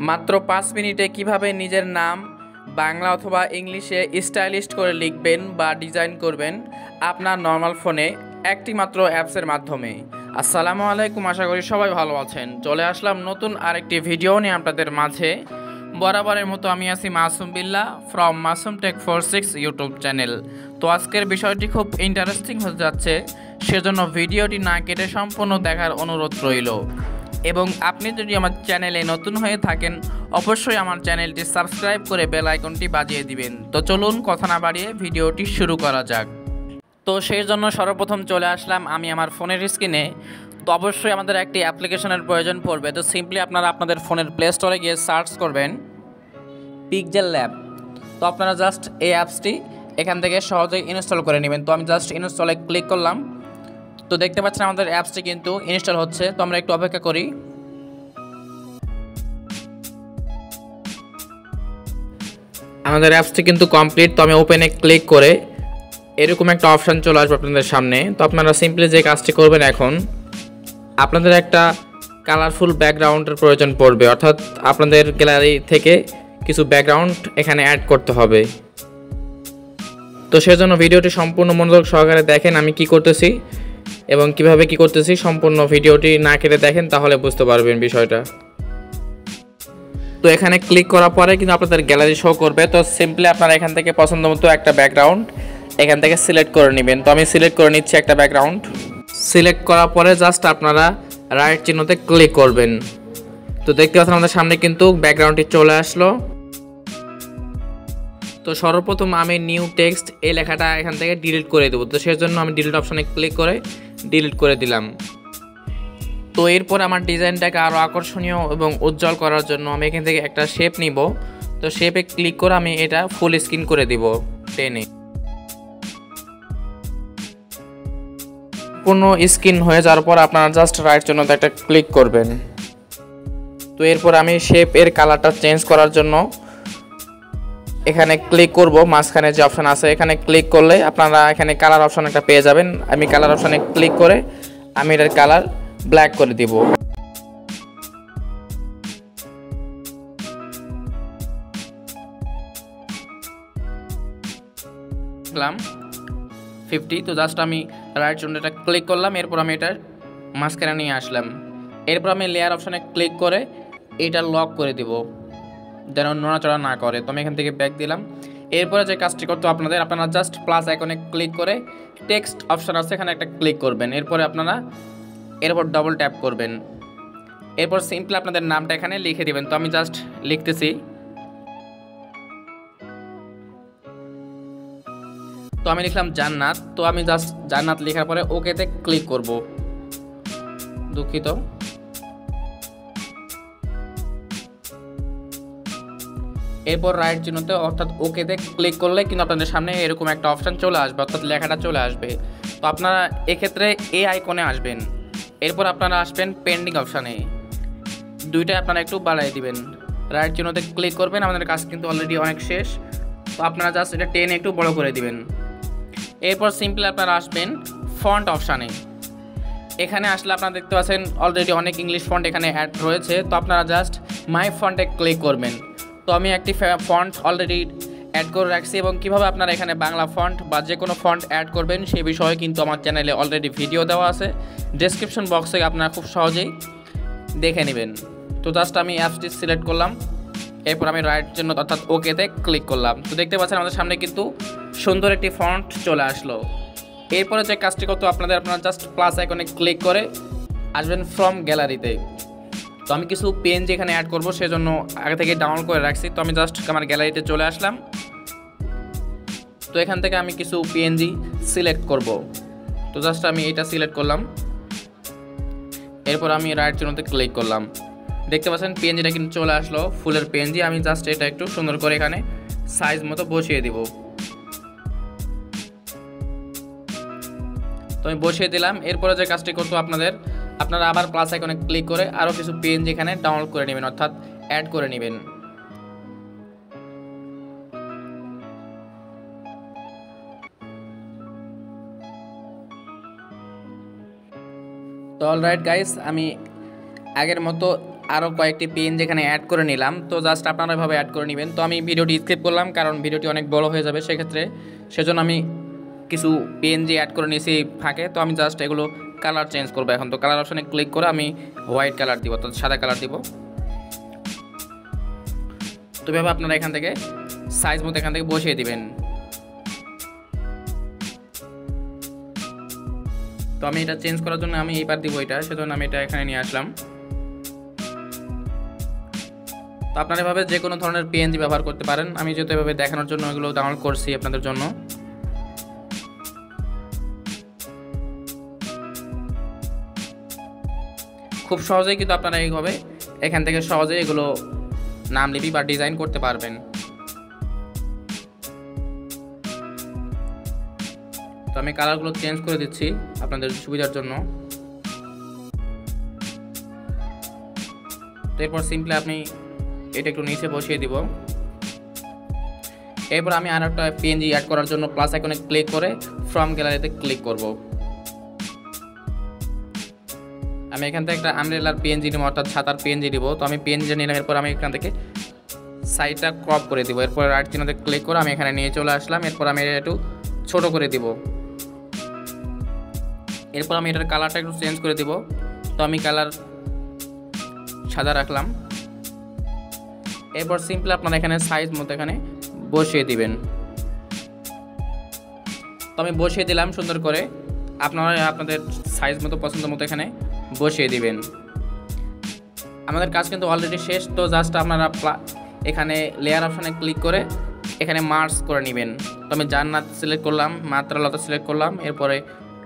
মাত্র 5 মিনিটে কিভাবে নিজের নাম বাংলা অথবা ইংলিশে স্টাইলিস্ট করে লিখবেন বা ডিজাইন করবেন আপনার নর্মাল ফোনে একটি মাত্র অ্যাপসের মাধ্যমে। আসসালামু আলাইকুম, আশা করি সবাই ভালো আছেন। চলে আসলাম নতুন আরেকটি ভিডিও নিয়ে আপনাদের মাঝে। বরাবরের মতো আমি আছি Masum Billah from Masum tech 46 YouTube channel. তো আজকের বিষয়টি খুব ইন্টারেস্টিং হতে যাচ্ছে, সেজন্য ভিডিওটি না কেটে সম্পূর্ণ দেখার অনুরোধ রইল। এবং আপনি যদি আমার চ্যানেলে নতুন হয়ে থাকেন অবশ্যই আমার চ্যানেলটি সাবস্ক্রাইব করে বেল আইকনটি বাজিয়ে দিবেন। তো চলুন কথা না বাড়িয়ে ভিডিওটি শুরু করা যাক। তো সেই জন্য সর্বপ্রথম চলে আসলাম আমি আমার ফোনের স্ক্রিনে। তো অবশ্যই আমাদের একটি অ্যাপ্লিকেশনের প্রয়োজন পড়বে। তো সিম্পলি আপনারা আপনাদের ফোনের প্লে স্টোরে গিয়ে সার্চ করবেন Pixllab। তো আপনারা জাস্ট এই অ্যাপসটি এখান থেকে সহজেই ইনস্টল করে নেবেন। তো আমি জাস্ট ইনস্টলে ক্লিক করলাম। তো দেখতে পাচ্ছেন আমাদের অ্যাপসটি কিন্তু ইনস্টল হচ্ছে। তো আমরা একটু অপেক্ষা করি। আমাদের অ্যাপসটি কিন্তু কমপ্লিট। তো আমি ওপেনে ক্লিক করে এরকম একটা অপশান চলে আসবে আপনাদের সামনে। তো আপনারা সিম্পলি যে কাজটি করবেন, এখন আপনাদের একটা কালারফুল ব্যাকগ্রাউন্ডের প্রয়োজন পড়বে, অর্থাৎ আপনাদের গ্যালারি থেকে কিছু ব্যাকগ্রাউন্ড এখানে অ্যাড করতে হবে। তো সেজন্য ভিডিওটি সম্পূর্ণ মনোযোগ সহকারে দেখেন আমি কি করতেছি এবং কিভাবে কি করতেছি। সম্পূর্ণ ভিডিওটি না কেটে দেখেন, তাহলে বুঝতে পারবেন বিষয়টা। তো এখানে ক্লিক করার পরে কিন্তু আপনাদের গ্যালারি শো করবে। তো সিম্পলি আপনারা এখান থেকে পছন্দ মতো একটা ব্যাকগ্রাউন্ড এখান থেকে সিলেক্ট করে নেবেন। তো আমি সিলেক্ট করে নিচ্ছি একটা ব্যাকগ্রাউন্ড। সিলেক্ট করার পরে জাস্ট আপনারা রাইট চিহ্নতে ক্লিক করবেন। তো দেখতে পাচ্ছেন আমাদের সামনে কিন্তু ব্যাকগ্রাউন্ডটি চলে আসলো। তো সর্বপ্রথম আমি নিউ টেক্সট এই লেখাটা এখান থেকে ডিলিট করে দেবো। তো সেজন্য আমি ডিলিট অপশানে ক্লিক করে ডিলিট করে দিলাম। তো এরপর আমার ডিজাইনটাকে আরও আকর্ষণীয় এবং উজ্জ্বল করার জন্য আমি এখান থেকে একটা শেপ নিব। তো শেপে ক্লিক করে আমি এটা ফুল স্ক্রিন করে দিব টেনে। পূর্ণ স্ক্রিন হয়ে যাওয়ার পর আপনারা জাস্ট রাইট জন্য একটা ক্লিক করবেন। তো এরপর আমি শেপের কালারটা চেঞ্জ করার জন্য এখানে ক্লিক করব। মাঝখানে যে অপশান আছে এখানে ক্লিক করলে আপনারা এখানে কালার অপশান একটা পেয়ে যাবেন। আমি কালার অপশানে ক্লিক করে আমি এটার কালার ব্ল্যাক করে দিব। দিলাম 50। তো জাস্ট আমি রাইট জন্য এটা ক্লিক করলাম। এরপর আমি এটা মাঝখানে নিয়ে আসলাম। এরপর আমি লেয়ার অপশানে ক্লিক করে এটা লক করে দিব যেন নড়াচড়া না করে। তো আমি এখান থেকে ব্যাক দিলাম। এরপরে যে কাজটি করতে আপনারা জাস্ট প্লাস আইকনে ক্লিক করে টেক্সট অপশান আছে এখানে একটা ক্লিক করবেন। এরপরে আপনারা এরপর ডবল ট্যাপ করবেন। এরপর সিম্পলি আপনাদের নামটা এখানে লিখে দিবেন। তো আমি জাস্ট লিখতেছি। তো আমি লিখলাম জান্নাত। তো আমি জাস্ট জান্নাত লেখার পরে ওকেতে ক্লিক করব। দুঃখিত। এরপর রাইট চিহ্নতে অর্থাৎ ওকেতে ক্লিক করলে কিন্তু আপনাদের সামনে এরকম একটা অপশান চলে আসবে, অর্থাৎ লেখাটা চলে আসবে। তো আপনারা এক্ষেত্রে এই আইকনে আসবেন। এরপর আপনারা আসবেন পেন্ডিং অপশানে, দুইটাই আপনারা একটু বাড়াই দিবেন। রাইট চিহ্নতে ক্লিক করবেন। আমাদের কাজ কিন্তু অলরেডি অনেক শেষ। তো আপনারা জাস্ট এটা টেনে একটু বড় করে দিবেন। এরপর সিম্পলি আপনারা আসবেন ফন্ট অপশানে। এখানে আসলে আপনারা দেখতে পাচ্ছেন অলরেডি অনেক ইংলিশ ফন্ট এখানে অ্যাড রয়েছে। তো আপনারা জাস্ট মাই ফন্টে ক্লিক করবেন। তো আমি একটি ফন্ট অলরেডি অ্যাড করে রাখছি এবং কীভাবে আপনারা এখানে বাংলা ফন্ট বা যে কোনো ফন্ট অ্যাড করবেন সে বিষয়ে কিন্তু আমার চ্যানেলে অলরেডি ভিডিও দেওয়া আছে। ডেসক্রিপশন বক্সে আপনারা খুব সহজেই দেখে নেবেন। তো জাস্ট আমি অ্যাপসটি সিলেক্ট করলাম। এরপর আমি রাইট জন্য অর্থাৎ ওকেতে ক্লিক করলাম। তো দেখতে পাচ্ছেন আমাদের সামনে কিন্তু সুন্দর একটি ফন্ট চলে আসলো। এরপরে যে কাজটি করতে আপনারা জাস্ট প্লাস আইকনে ক্লিক করে আসবেন ফ্রম গ্যালারিতে। তো আমি কিছু পিএনজি এখানে অ্যাড করব, সেজন্য আগে থেকে ডাউনলোড করে রাখছি। তো আমি জাস্ট আমার গ্যালারিতে চলে আসলাম। তো এখান থেকে আমি কিছু পিএনজি সিলেক্ট করব। তো জাস্ট আমি এটা সিলেক্ট করলাম। এরপর আমি রাইট চিহ্নতে ক্লিক করলাম। দেখতে পাচ্ছেন পিএনজিটা কিন্তু চলে আসলো, ফুলের পিএনজি। আমি জাস্ট এটা একটু সুন্দর করে এখানে সাইজ মতো বসিয়ে দিব। তো আমি বসিয়ে দিলাম। এরপরে যে কাজটি করতে আপনারা আবার প্লাস আইকনে ক্লিক করে আরও কিছু পিএনজি এখানে ডাউনলোড করে নেবেন, অর্থাৎ অ্যাড করে নেবেন। তো অলরাইট গাইস, আমি আগের মতো আরও কয়েকটি পেন যেখানে অ্যাড করে নিলাম। তো জাস্ট আপনারা এভাবে অ্যাড করে নেবেন। তো আমি ভিডিওটি স্কিপ করলাম কারণ ভিডিওটি অনেক বড় হয়ে যাবে সেক্ষেত্রে, সেজন্য আমি কিছু পেন যে অ্যাড করে নিয়েছি ফাঁকে। তো আমি জাস্ট এগুলো কালার চেঞ্জ করবো এখন। তো কালার অপশানে ক্লিক করে আমি হোয়াইট কালার দিব, তো সাদা কালার দিব। তো এভাবে আপনারা এখান থেকে সাইজ মতো এখান থেকে বসিয়ে দিবেন। তো আমি এটা চেঞ্জ করার জন্য আমি এইবার দিব এটা, সেজন্য আমি এটা এখানে নিয়ে আসলাম। তো আপনারা এভাবে যে কোনো ধরনের পিএনজি ব্যবহার করতে পারেন। আমি যেহেতু এভাবে দেখানোর জন্য এগুলো ডাউনলোড করছি আপনাদের জন্য। খুব সহজেই কিন্তু আপনারা এইভাবে এখান থেকে সহজেই এগুলো নাম লিপি বা ডিজাইন করতে পারবেন। তো আমি কালারগুলো চেঞ্জ করে দিচ্ছি আপনাদের সুবিধার জন্য। তো এরপর সিম্পলি আপনি এটা একটু নিচে বসিয়ে দিব। এরপর আমি আর একটা পিএনজি অ্যাড করার জন্য প্লাস আইকনে ক্লিক করে ফ্রম গ্যালারিতে ক্লিক করব। আমি এখান থেকে একটা আমব্রেলার পিএনজি নিব, অর্থাৎ ছাতার পিএনজি দিব। তো আমি পিএনজি নিলাম। এরপর আমি এখান থেকে সাইজটা ক্রপ করে দিব। এরপর রাইট চিহ্নতে ক্লিক করে আমি এখানে নিয়ে চলে আসলাম। এরপর আমি এটা একটু ছোট করে দিব। এরপর আমি এটার কালারটা একটু চেঞ্জ করে দিব। তো আমি কালার সাদা রাখলাম। এরপর সিম্পলি আপনারা এখানে সাইজ মতো এখানে বসিয়ে দিবেন। তো আমি বসিয়ে দিলাম সুন্দর করে। আপনারা আপনাদের সাইজ মতো পছন্দ মতো এখানে বসিয়ে দিবেন। আমাদের কাজ কিন্তু অলরেডি শেষ। তো জাস্ট আপনারা এখানে লেয়ার অপশানে ক্লিক করে এখানে মার্জ করে নেবেন। তো আমি জান্নাত সিলেক্ট করলাম, মাত্রালতা সিলেক্ট করলাম, এরপরে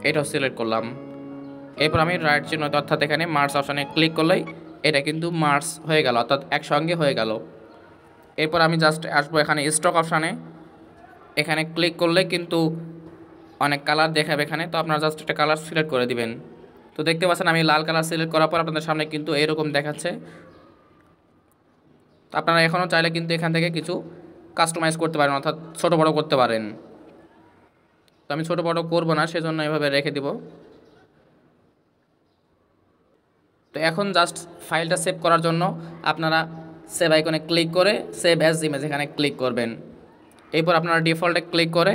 এটাও সিলেক্ট করলাম। এরপর আমি রাইট চিহ্ন অর্থাৎ এখানে মার্জ অপশানে ক্লিক করলেই এটা কিন্তু মার্জ হয়ে গেল, অর্থাৎ একসঙ্গে হয়ে গেল। এরপর আমি জাস্ট আসবো এখানে স্টক অপশানে, এখানে ক্লিক করলে কিন্তু অনেক কালার দেখাবে এখানে। তো আপনারা জাস্ট একটা কালার সিলেক্ট করে দিবেন। তো দেখতে পাচ্ছেন আমি লাল কালার সিলেক্ট করার পর আপনাদের সামনে কিন্তু এরকম দেখাচ্ছে। তো আপনারা এখনও চাইলে কিন্তু এখান থেকে কিছু কাস্টমাইজ করতে পারেন, অর্থাৎ ছোটো বড়ো করতে পারেন। তো আমি ছোটো বড়ো করবো না, সেজন্য এভাবে রেখে দিব। তো এখন জাস্ট ফাইলটা সেভ করার জন্য আপনারা সেভ আইকনে ক্লিক করে সেভ অ্যাজ ইমেজ এখানে ক্লিক করবেন। এরপর আপনারা ডিফল্টে ক্লিক করে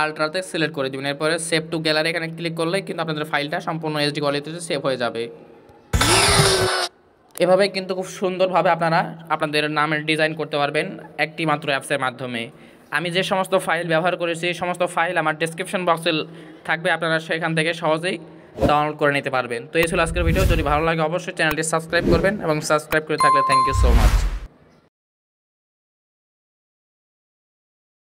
আল্ট্রাতে সিলেক্ট করে দেবেন। এরপরে সেভ টু গ্যালারি এখানে ক্লিক করলে কিন্তু আপনাদের ফাইলটা সম্পূর্ণ এইচডি কোয়ালিটিতে সেভ হয়ে যাবে। এভাবে কিন্তু খুব সুন্দরভাবে আপনারা আপনাদের নামের ডিজাইন করতে পারবেন একটি মাত্র অ্যাপসের মাধ্যমে। আমি যে সমস্ত ফাইল ব্যবহার করেছি এই সমস্ত ফাইল আমার ডেসক্রিপশন বক্সে থাকবে, আপনারা সেখান থেকে সহজেই ডাউনলোড করে নিতে পারবেন। তো এই ছিল আজকের ভিডিও। যদি ভালো লাগে অবশ্যই চ্যানেলটি সাবস্ক্রাইব করবেন এবং সাবস্ক্রাইব করে থাকলে থ্যাংক ইউ সো মাচ।